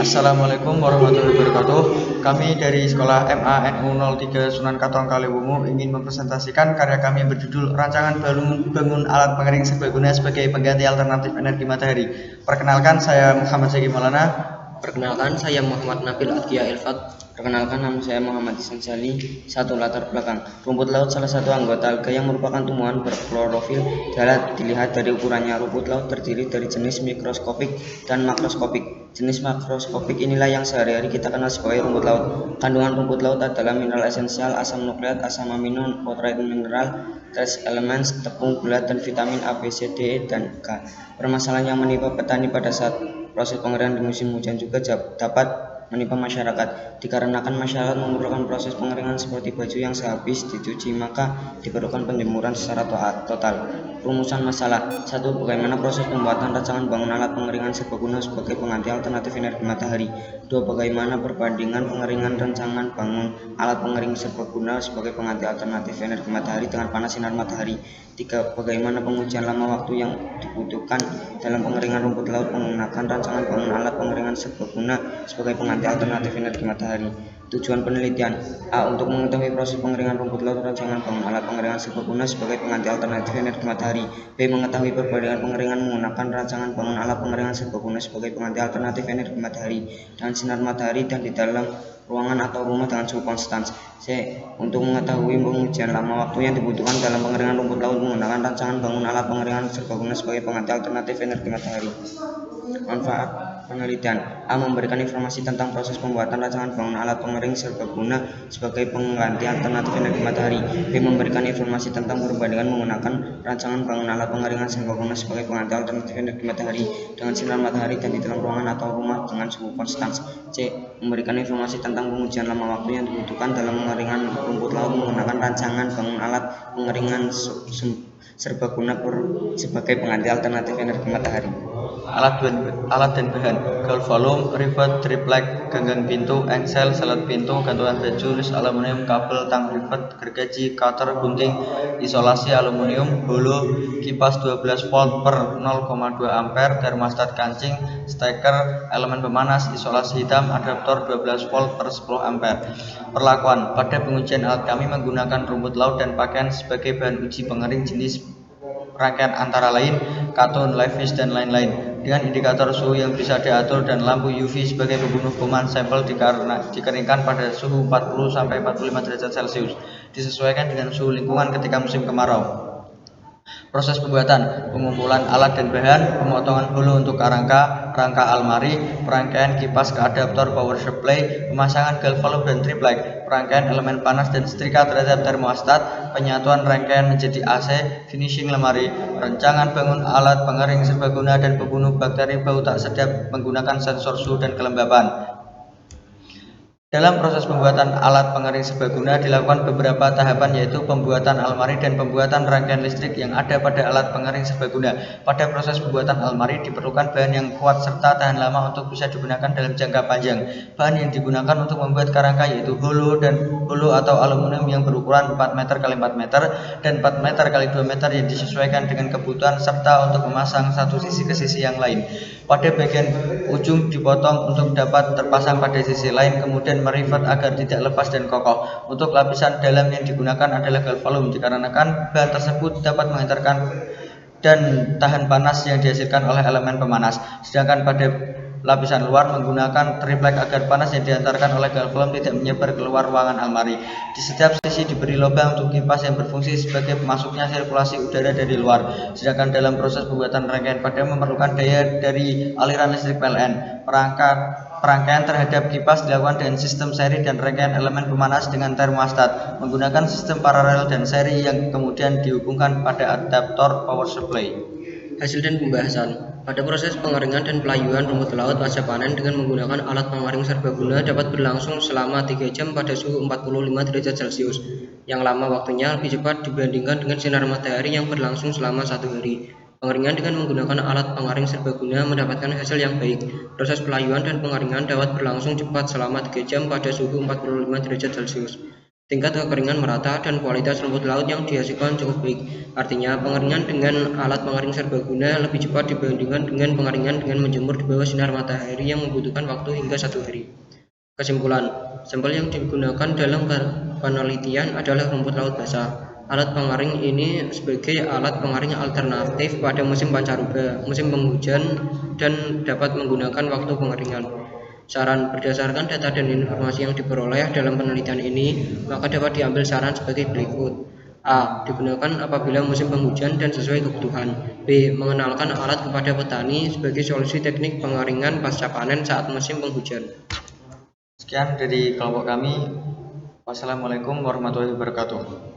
Assalamualaikum warahmatullahi wabarakatuh. Kami dari sekolah MANU 03 Sunan Katong Kaliwungu ingin mempresentasikan karya kami yang berjudul Rancangan Bangun Alat Pengering Serbaguna sebagai Pengganti Alternatif Energi Matahari. Perkenalkan, saya Muhammad Zaki Maulana. Perkenalkan, saya Muhammad Nabil Atkia Elfat. Perkenalkan, nama saya Muhammad Ihsan Sali. Satu, latar belakang. Rumput laut salah satu anggota alga yang merupakan tumbuhan berklorofil. Dilihat dari ukurannya, rumput laut terdiri dari jenis mikroskopik dan makroskopik. Jenis makroskopik inilah yang sehari-hari kita kenal sebagai rumput laut. Kandungan rumput laut adalah mineral esensial, asam nukleat, asam amino, protein mineral, trace elements, tepung, gula, dan vitamin A, B, C, D, E, dan K. Permasalahan yang menimpa petani pada saat proses pengeringan di musim hujan juga dapat menimpa masyarakat. Dikarenakan masyarakat memerlukan proses pengeringan seperti baju yang sehabis dicuci, maka diperlukan penjemuran secara total. Rumusan masalah. 1. Bagaimana proses pembuatan rancangan bangun alat pengeringan serbaguna sebagai pengganti alternatif energi matahari. 2. Bagaimana perbandingan pengeringan rancangan bangun alat pengering serbaguna sebagai pengganti alternatif energi matahari dengan panas sinar matahari. 3. Bagaimana pengujian lama waktu yang dibutuhkan dalam pengeringan rumput laut menggunakan rancangan bangun alat pengeringan serbaguna sebagai pengganti alternatif energi matahari. Tujuan penelitian. A. Untuk mengetahui proses pengeringan rumput laut rancangan bangun alat pengeringan serbaguna sebagai pengganti alternatif energi matahari. B. Mengetahui perbandingan pengeringan menggunakan rancangan bangun alat pengeringan serbaguna sebagai pengganti alternatif energi matahari dengan sinar matahari dan di dalam ruangan atau rumah dengan suhu konstan. C. Untuk mengetahui pengujian lama waktu yang dibutuhkan dalam pengeringan rumput laut menggunakan rancangan bangun alat pengeringan serbaguna sebagai pengganti alternatif energi matahari. Manfaat penelitian. A. Memberikan informasi tentang proses pembuatan rancangan bangun alat pengering serbaguna sebagai pengganti alternatif energi matahari. B. Memberikan informasi tentang perbandingan menggunakan rancangan bangun alat pengeringan serbaguna sebagai pengganti alternatif energi matahari dengan sinar matahari dan di dalam ruangan atau rumah dengan suhu konstan. C. Memberikan informasi tentang pengujian lama waktu yang dibutuhkan dalam pengeringan rumput laut menggunakan rancangan bangun alat pengeringan serbaguna sebagai pengganti alternatif energi matahari. Alat dan bahan: galvalum, rivet, triplek, ganggang pintu, engsel, selat pintu, gantungan baju, list aluminium, kabel, tang rivet, gergaji, cutter, gunting, isolasi aluminium, holo, kipas 12 volt per 0,2 ampere, termostat kancing, steker, elemen pemanas, isolasi hitam, adaptor 12 volt per 10 ampere. Perlakuan: pada pengujian alat kami menggunakan rumput laut dan pakaian sebagai bahan uji pengering jenis rangkaian antara lain katun, levis, dan lain-lain dengan indikator suhu yang bisa diatur dan lampu UV sebagai pembunuh kuman. Sampel dikeringkan pada suhu 40-45 derajat Celcius disesuaikan dengan suhu lingkungan ketika musim kemarau. Proses pembuatan: pengumpulan alat dan bahan, pemotongan holo untuk rangka almari, perangkaian kipas ke adaptor power supply, pemasangan galvalum dan triplek, perangkaian elemen panas dan setrika terhadap termostat, penyatuan rangkaian menjadi AC, finishing lemari, rancangan bangun alat pengering serbaguna dan pembunuh bakteri bau tak sedap menggunakan sensor suhu dan kelembapan. Dalam proses pembuatan alat pengering serbaguna dilakukan beberapa tahapan, yaitu pembuatan almari dan pembuatan rangkaian listrik yang ada pada alat pengering serbaguna. Pada proses pembuatan almari diperlukan bahan yang kuat serta tahan lama untuk bisa digunakan dalam jangka panjang. Bahan yang digunakan untuk membuat kerangka yaitu holo atau aluminium yang berukuran 4 meter x 4 meter dan 4 meter x 2 meter yang disesuaikan dengan kebutuhan serta untuk memasang satu sisi ke sisi yang lain. Pada bagian ujung dipotong untuk dapat terpasang pada sisi lain, kemudian merivet agar tidak lepas dan kokoh. Untuk lapisan dalam yang digunakan adalah galvalum dikarenakan bahan tersebut dapat menghantarkan dan tahan panas yang dihasilkan oleh elemen pemanas. Sedangkan pada lapisan luar menggunakan triplek agar panas yang dihantarkan oleh galvalum tidak menyebar keluar ruangan almari. Di setiap sisi diberi lubang untuk kipas yang berfungsi sebagai pemasuknya sirkulasi udara dari luar. Sedangkan dalam proses pembuatan rangkaian pada memerlukan daya dari aliran listrik PLN. Perangkaian terhadap kipas dilakukan dengan sistem seri dan rangkaian elemen pemanas dengan termostat menggunakan sistem paralel dan seri yang kemudian dihubungkan pada adaptor power supply. Hasil dan pembahasan. Pada proses pengeringan dan pelayuan rumput laut pasca panen dengan menggunakan alat pengering serbaguna dapat berlangsung selama 3 jam pada suhu 45 derajat Celcius. Yang lama waktunya lebih cepat dibandingkan dengan sinar matahari yang berlangsung selama 1 hari. Pengeringan dengan menggunakan alat pengering serbaguna mendapatkan hasil yang baik. Proses pelayuan dan pengeringan dapat berlangsung cepat selama 3 jam pada suhu 45 derajat Celcius. tingkat kekeringan merata, dan kualitas rumput laut yang dihasilkan cukup baik. Artinya, pengeringan dengan alat pengering serbaguna lebih cepat dibandingkan dengan pengeringan dengan menjemur di bawah sinar matahari yang membutuhkan waktu hingga 1 hari. Kesimpulan, sampel yang digunakan dalam penelitian adalah rumput laut basah. Alat pengering ini sebagai alat pengering alternatif pada musim pancaroba, musim penghujan, dan dapat menggunakan waktu pengeringan. Saran, berdasarkan data dan informasi yang diperoleh dalam penelitian ini, maka dapat diambil saran sebagai berikut. A. Digunakan apabila musim penghujan dan sesuai kebutuhan. B. Mengenalkan alat kepada petani sebagai solusi teknik pengeringan pasca panen saat musim penghujan. Sekian dari kelompok kami. Wassalamualaikum warahmatullahi wabarakatuh.